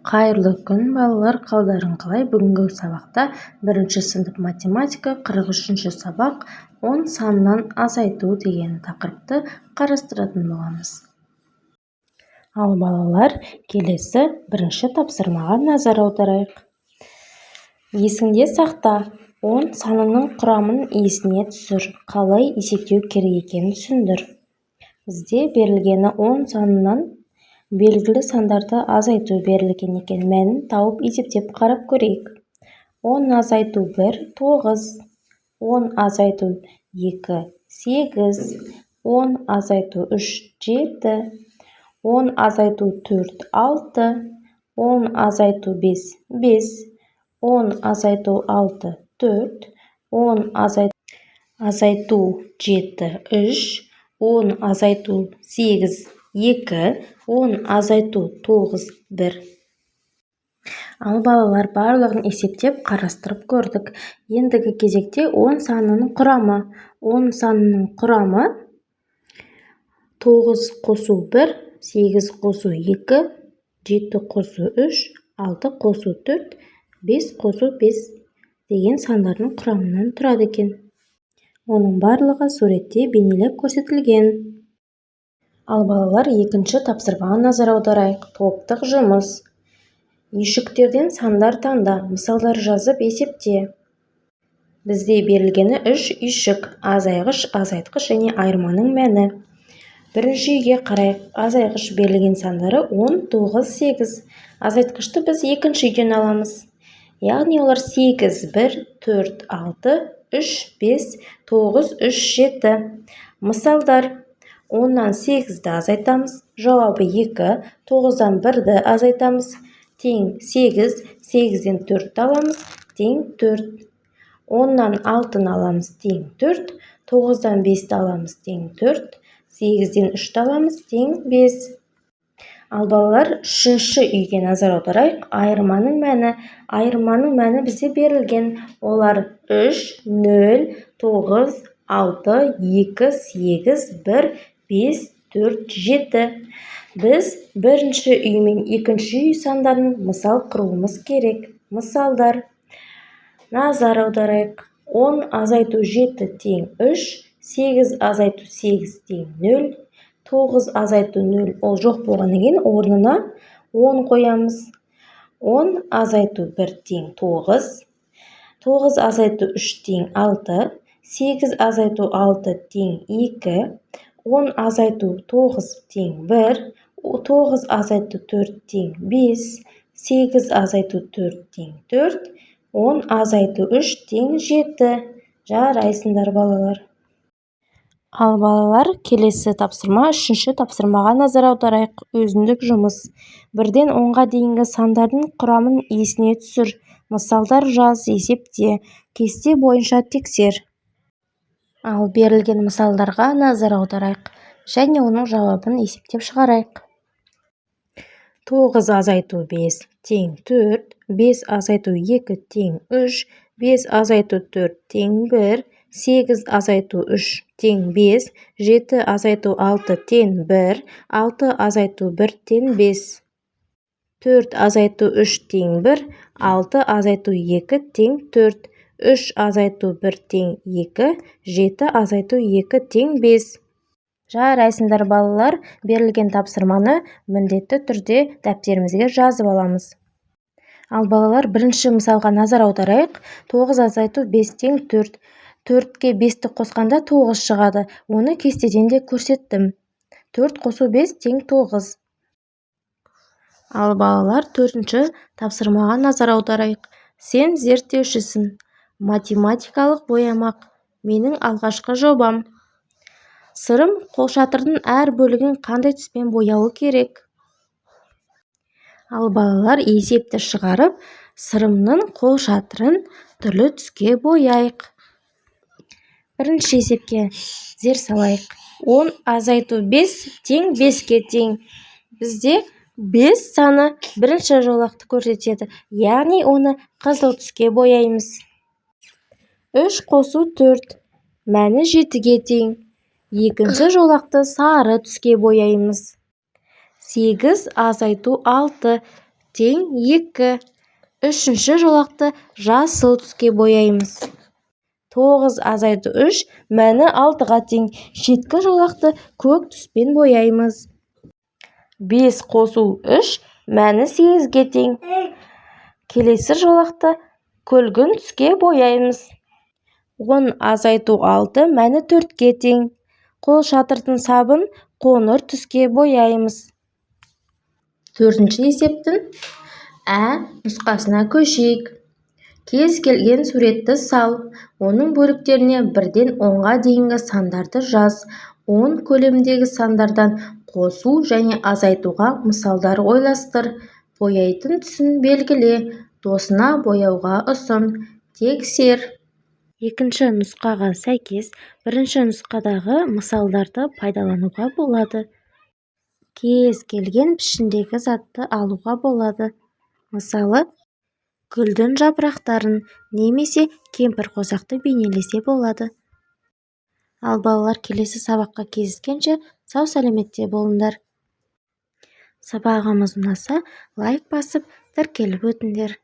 Қайырлы күн, балалар, қалдарың қалай? Бүгінгі сабақта 1 сынып математика 43-ші сабақ 10 санынан азайту деген тақырыпты қарастыратын боламыз. Ал балалар, келесі 1 тапсырмаға назар аударайық. Есіңде сақта, 10 санының құрамын есіне түсір, қалай есептеу керек екенін түсіндір. Бізде берілгені 10 санынан белгілі сандарды азайту берілген екен, мәнін тауып есептеп қарап көрейік. 10 азайту 1 – 9, 10 азайту 2 – 8, 10 азайту 3 – 7, 10 азайту 4 – 6, 10 азайту 5 – 5, 10 азайту 6 – 4, 10 азайту 7 – 3, 10 азайту 8 – 2, 10 азайту 9 – 1. Ал балалар, барлығын есептеп қарастырып көрдік. Ендігі кезекте 10 санының құрамы. 10 санының құрамы 9 қосу 1, 8 қосу 2, 7 қосу 3, 6 қосу 4, 5 қосу 5 деген сандардың құрамынан тұрады екен. Оның барлығы суретте бейнелеп көрсетілген. Ал балалар, 2 тапсырмаға назар аударайық. Топтық жұмыс. Үйшіктерден сандар таңда, мысалдар жазып есепте. Бізде берілгені 3 үйшік, азайғыш, азайтқыш және айырманың мәні. Бірінші үйге қарайық. Азайғыш берілген сандары 10, 9, 8. Азайтқышты біз екінші үйден аламыз. Яғни олар 8, 1, 4, 6, 3, 5, 9, 3, 7. Мысалдар. 10-нан 8-ді азайтамыз, жауабы 2, 9-дан 1-ді азайтамыз, тең 8, 8-ден 4-ді аламыз, тең 4. 10-нан 6-ны аламыз, тең 4, 9-дан 5-ді аламыз, тең 4, 8-ден 3-ді аламыз, тең 5. Ал балалар, 3-ші үйге назар аударайық. Айырманың мәні. Айырманың мәні бізде берілген. Олар 3, 0, 9, 6, 2, 8, 1, 5, 4, 7. Біз бірінші үй мен екінші үй сандарын мысал құруымыз керек. Мысалдар. Назар аударайық. 10 азайту 7 тең 3, 8 азайту 8 тең 0, 9 азайту 0 ол жоқ болғаннан кейін орнына 10 қоямыз. 10 азайту 1 тең 9, 9 азайту 3 тең 6, 8 азайту 6 тең 2, 10 азайту 9 тең 1, 9 азайту 4 тең 5, 8 азайту 4 тең 4, 10 азайту 3 тең 7. Жарайсыңдар балалар. Ал балалар, келесі тапсырма 3-ші тапсырмаға назар аударайық. Өзіндік жұмыс. 1-ден 10-ға дейінгі сандардың құрамын есіне түсір. Мысалдар жаз, есепте, кесте бойынша тексер. Ал берілген мысалдарға назар аударайық және оның жауабын есептеп шығарайық. 9 азайту 5 тең 4, 5 азайту 2 тең 3, 5 азайту 4 тең 1, 8 азайту 3 тең 5, 7 азайту 6 тең 1, 6 азайту 1 тең 5, 4 азайту 3 тең 1, 6 азайту 2 тең 4, 3 азайту 1 тең 2, 7 азайту 2 тең 5. Жарайсыңдар балалар, берілген тапсырманы міндетті түрде дәптерімізге жазып аламыз. Ал балалар, 1-ші мысалға назар аударайық. 9 азайту 5 тең 4. 4-ке 5-ті қосқанда 9 шығады. Оны кестеден де көрсеттім. 4 қосу 5 тең 9. Ал балалар, 4-ші тапсырмаға назар аударайық. Сен зерттеушісің. Математикалық боямақ. Менің алғашқы жобам. Сырым қолшатырдың әр бөлігін қандай түспен бояуы керек? Ал балалар, есепті шығарып, сырымның қолшатырын түрлі түске бояйық. 1-ші есепке зер салайық. 10 азайту 5 тең 5-ке тең. Бізде 5 саны 1-ші жолақты көрсетеді, яғни оны қызыл түске бояймыз. 3 қосу 4, мәні 7-ге тең. 2-ші жолақты сары түске бояймыз. 8 азайту 6 тең 2. Үшінші жолақты жасыл түске бояймыз. 9 азайту 3 мәні 6-ға тең. Шеткі жолақты көк түспен бояймыз. 5 қосу 3 мәні 8-ге тең. Келесі жолақты күлгін түске бояймыз. 10 азайту 6 мәні 4-ге тең. Қол шатырдың сабын қоңыр түске бояймыз. 4-ші есептің нұсқасына көшейік. Кез келген суретті сал, оның бөліктеріне 1-ден 10-ға дейінгі сандарды жаз. 10 көлемдегі сандардан қосу және азайтуға мысалдар ойластыр. Бояйтын түсін белгіле, досына бояуға ұсын, тексер. Екінші нұсқаға сәйкес, бірінші нұсқадағы мысалдарды пайдалануға болады. Кез келген пішіндегі затты алуға болады. Мысалы, гүлдің жапырақтарын немесе кемпірқосақты бейнелесе болады. Ал балалар, келесі сабаққа кездескенше сау сәлеметте болыңдар. Сабағымыз ұнаса, лайк басып, тіркеліп өтіңдер.